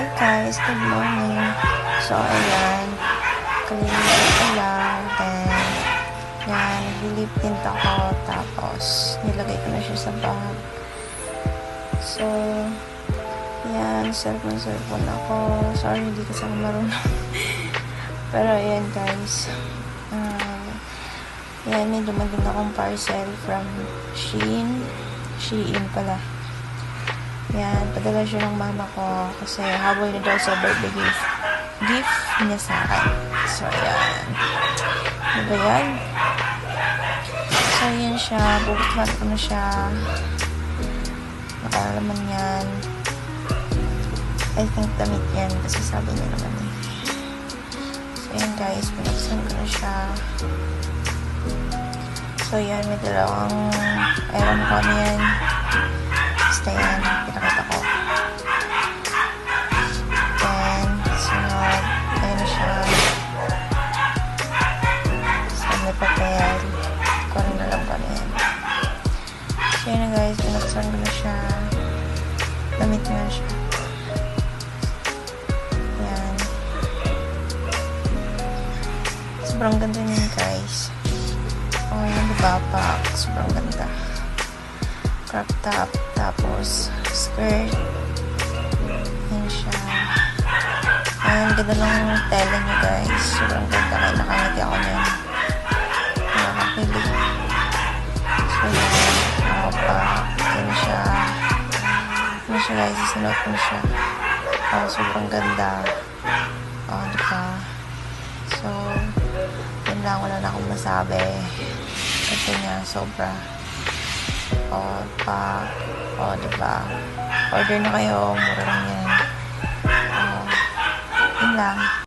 Hi guys, good morning. So ayan, kalilipat ko lang. Then, yan, nag-lip tint ako. Tapos, nilagay ko na siya sa bag. So, yan, cellphone ako. Sorry, hindi kasi ako marunong. Pero ayan guys. Yan, may dumating akong parcel from Shien. Shien pala. Yan, padala siya ng mama ko kasi habol niya daw sa birthday gift niya sa akin. So, ayan. Ano ba yan? So, ayan siya. Bubuksan ko na siya. Nakalaman yan. I think damit yan kasi sabi niya naman eh. So, ayan guys. Pinuksan ko na siya. So, ayan. May dalawang ewan ko ano yan. Basta yan, pinakita ko. Then, sunod, ayan na siya. So, may papel. Kung ano na lang ko na yan. So, yun na guys, pinaksan ko na siya. Damit na siya. Ayan. Sobrang ganda niyan guys. Oh, yung diba pa, sobrang ganda. Crop top, tapos skirt. Ayan siya. Ayan, ganda ng tela niya guys. Sobrang ganda. Kaya nakangiti ako niyan. Nakakakilig. So yan. Ako pa. Ayan siya. Ayan siya guys. Isinot mo siya. Oh, sobrang ganda. Oh, diba? So, yun lang. Wala na akong masabi. Kasi niya, sobra. Diba? Order na kayo. Mura lang yan. Yun lang.